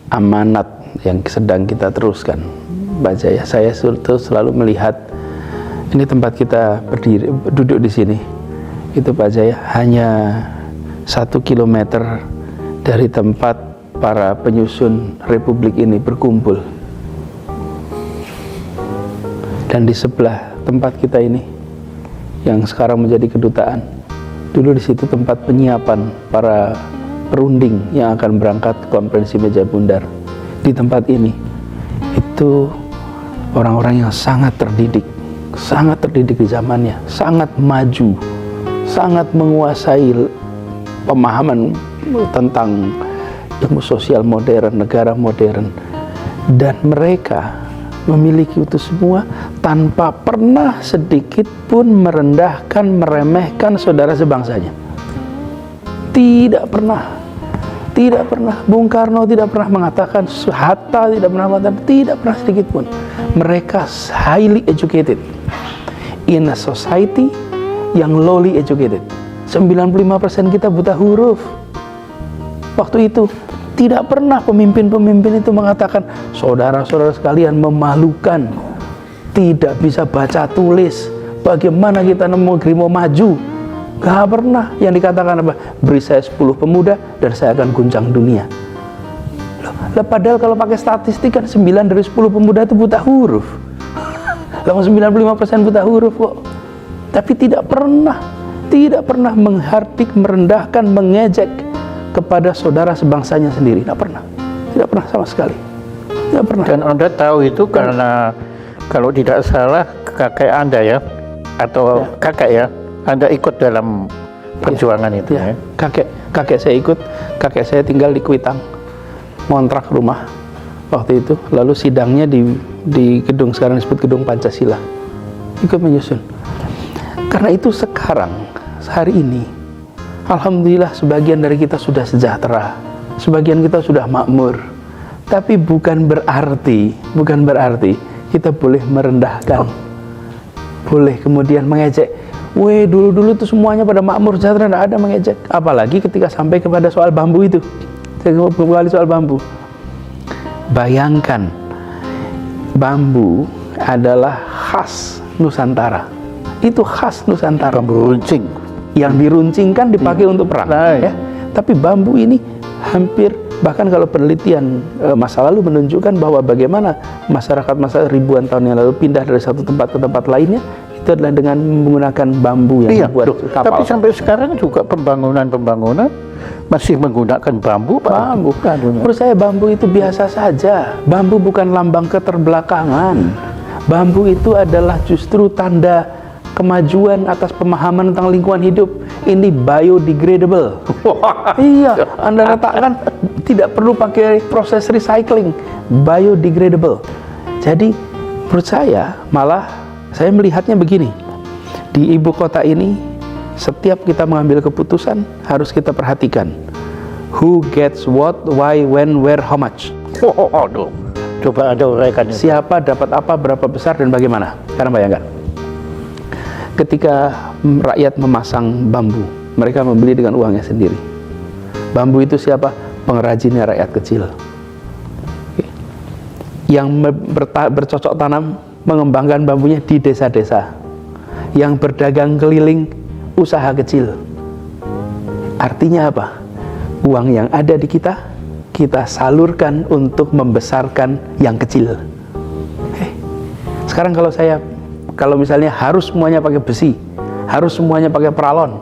amanat yang sedang kita teruskan, Pak Jaya. Saya selalu melihat ini tempat kita berdiri, duduk di sini. Itu Pak Jaya hanya 1 kilometer dari tempat para penyusun Republik ini berkumpul. Dan di sebelah tempat kita ini, yang sekarang menjadi kedutaan, dulu di situ tempat penyiapan para perunding yang akan berangkat ke konferensi meja bundar. Di tempat ini, itu orang-orang yang sangat terdidik di zamannya, sangat maju, sangat menguasai pemahaman tentang ilmu sosial modern, negara modern, dan mereka memiliki itu semua tanpa pernah sedikit pun merendahkan, meremehkan saudara sebangsanya. Tidak pernah. Bung Karno tidak pernah mengatakan, Hatta tidak pernah mengatakan, tidak pernah sedikit pun. Mereka highly educated in a society yang lowly educated. 95% kita buta huruf. Waktu itu tidak pernah pemimpin-pemimpin itu mengatakan, saudara-saudara sekalian memalukan, tidak bisa baca tulis, bagaimana kita mau maju. Gak pernah. Yang dikatakan apa? Beri saya 10 pemuda dan saya akan guncang dunia. Loh, padahal kalau pakai statistik kan 9 dari 10 pemuda itu buta huruf. Lalu 95% buta huruf kok. Tapi tidak pernah menghardik, merendahkan, mengejek kepada saudara sebangsanya sendiri. Tidak pernah sama sekali. Tidak pernah. Dan Anda tahu itu karena kalau tidak salah kakek Anda ya, atau kakek ya, Anda ikut dalam perjuangan itu ya. Kakek saya ikut. Kakek saya tinggal di Kuitang, ngontrak rumah waktu itu. Lalu sidangnya di gedung sekarang disebut Gedung Pancasila. Ikut menyusun. Karena itu sekarang, hari ini, alhamdulillah sebagian dari kita sudah sejahtera, sebagian kita sudah makmur. Tapi bukan berarti kita boleh merendahkan, boleh kemudian mengejek. Dulu tuh semuanya pada makmur sejahtera, tidak ada mengejek. Apalagi ketika sampai kepada soal bambu itu. Saya kembali soal bambu. Bayangkan, bambu adalah khas Nusantara. Itu khas Nusantara. Bambu runcing. Yang diruncingkan dipakai untuk perang. Ya. Tapi bambu ini hampir, bahkan kalau penelitian masa lalu menunjukkan bahwa bagaimana masyarakat ribuan tahun yang lalu pindah dari satu tempat ke tempat lainnya, itu adalah dengan menggunakan bambu yang dibuat kapal. Tapi sampai sekarang juga pembangunan masih menggunakan bambu. Menurut saya bambu itu biasa saja. Bambu bukan lambang keterbelakangan. Bambu itu adalah justru tanda kemajuan atas pemahaman tentang lingkungan hidup. Ini biodegradable. Iya, Anda letakkan tidak perlu pakai proses recycling. Biodegradable. Jadi menurut saya malah saya melihatnya begini, di ibu kota ini setiap kita mengambil keputusan harus kita perhatikan who gets what, why, when, where, how much. Coba Anda uraikan. Siapa dapat apa, berapa besar, dan bagaimana. Karena bayangkan, ketika rakyat memasang bambu, mereka membeli dengan uangnya sendiri. Bambu itu siapa? Pengrajinnya rakyat kecil. Yang bercocok tanam, mengembangkan bambunya di desa-desa. Yang berdagang keliling, usaha kecil. Artinya apa? Uang yang ada di kita salurkan untuk membesarkan yang kecil. Sekarang kalau misalnya harus semuanya pakai besi, harus semuanya pakai peralon,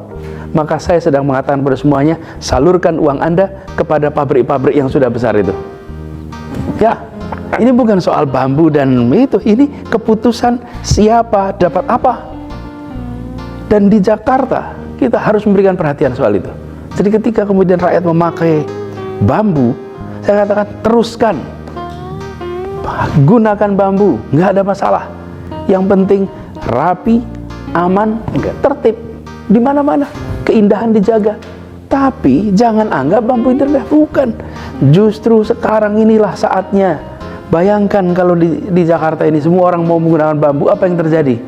maka saya sedang mengatakan pada semuanya, salurkan uang Anda kepada pabrik-pabrik yang sudah besar itu. Ya, ini bukan soal bambu dan itu, ini keputusan siapa dapat apa. Dan di Jakarta kita harus memberikan perhatian soal itu. Jadi ketika kemudian rakyat memakai bambu, saya katakan teruskan, gunakan bambu, nggak ada masalah. Yang penting rapi, aman, tertib di mana-mana, keindahan dijaga. Tapi jangan anggap bambu itu rendah, bukan. Justru sekarang inilah saatnya. Bayangkan kalau di Jakarta ini semua orang mau menggunakan bambu, apa yang terjadi?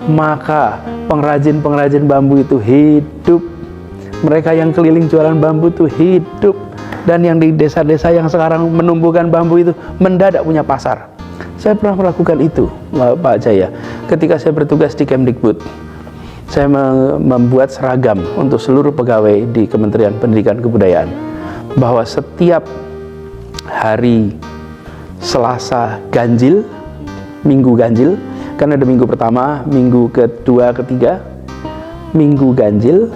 Maka pengrajin-pengrajin bambu itu hidup. Mereka yang keliling jualan bambu itu hidup. Dan yang di desa-desa yang sekarang menumbuhkan bambu itu mendadak punya pasar. Saya pernah melakukan itu, Pak Jaya. Ketika saya bertugas di Kemdikbud, saya membuat seragam untuk seluruh pegawai di Kementerian Pendidikan Kebudayaan, bahwa setiap hari Selasa ganjil, Minggu ganjil, kan ada minggu pertama, minggu kedua, ketiga, minggu ganjil,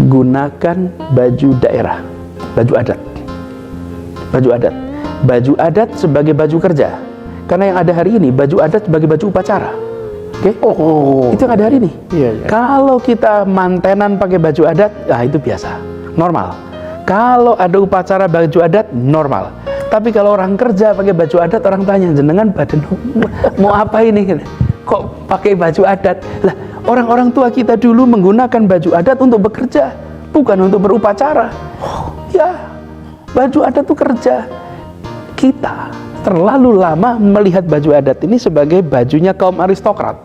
gunakan baju daerah, baju adat, baju adat sebagai baju kerja. Karena yang ada hari ini baju adat sebagai baju upacara. Oke? Itu yang ada hari ini. Iya. Kalau kita mantenan pakai baju adat, itu biasa, normal. Kalau ada upacara baju adat, normal. Tapi kalau orang kerja pakai baju adat, orang tanya, jenengan badan mau apa ini? Kok pakai baju adat? Lah, orang-orang tua kita dulu menggunakan baju adat untuk bekerja, bukan untuk berupacara. Ya, baju adat itu kerja. Kita terlalu lama melihat baju adat ini sebagai bajunya kaum aristokrat.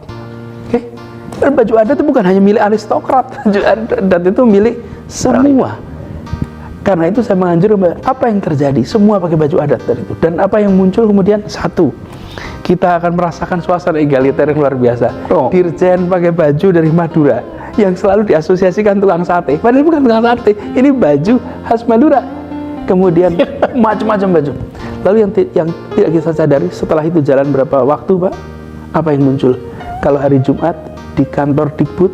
Oke? Dan baju adat itu bukan hanya milik aristokrat, baju adat itu milik semua. Karena itu saya menganjurkan apa yang terjadi, semua pakai baju adat dari itu. Dan apa yang muncul kemudian, satu, kita akan merasakan suasana egaliter yang luar biasa. Dirjen pakai baju dari Madura yang selalu diasosiasikan tukang sate, padahal bukan tukang sate, ini baju khas Madura. Kemudian macam-macam baju. Lalu yang tidak kita sadari, setelah itu jalan berapa waktu, Pak? Apa yang muncul? Kalau hari Jumat di kantor Dikbud,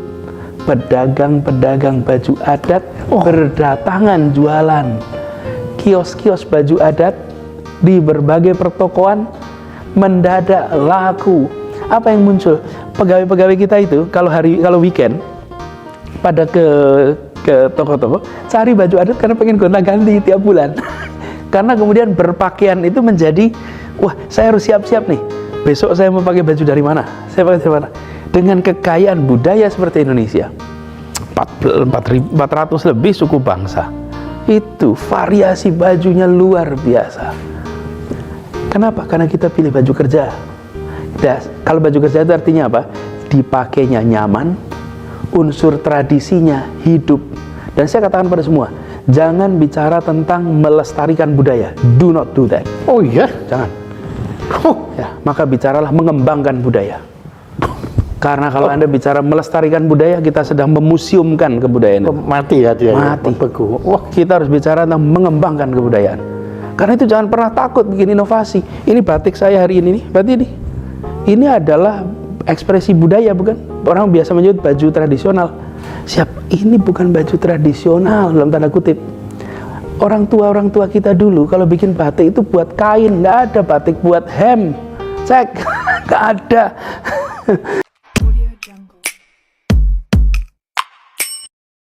pedagang-pedagang baju adat berdatangan jualan. Kios-kios baju adat di berbagai pertokoan mendadak laku. Apa yang muncul? Pegawai-pegawai kita itu kalau weekend pada ke toko-toko cari baju adat karena pengen gonta-ganti tiap bulan. Karena kemudian berpakaian itu menjadi, wah, saya harus siap-siap nih. Besok saya mau pakai baju dari mana? Saya pakai dari mana? Dengan kekayaan budaya seperti Indonesia, 400 lebih suku bangsa, itu variasi bajunya luar biasa. Kenapa? Karena kita pilih baju kerja. Kalau baju kerja itu artinya apa? Dipakainya nyaman, unsur tradisinya hidup. Dan saya katakan pada semua, jangan bicara tentang melestarikan budaya. Do not do that. Oh iya? Jangan. Ya, maka bicaralah mengembangkan budaya. Karena kalau Anda bicara melestarikan budaya, kita sedang memuseumkan kebudayaan. Mati ya dia. Mati. Wah, kita harus bicara tentang mengembangkan kebudayaan. Karena itu jangan pernah takut bikin inovasi. Ini batik saya hari ini nih, berarti ini. Ini adalah ekspresi budaya, bukan? Orang biasa menyebut baju tradisional. Siap, ini bukan baju tradisional dalam tanda kutip. Orang tua kita dulu kalau bikin batik itu buat kain, nggak ada batik buat hem. Cek, nggak ada.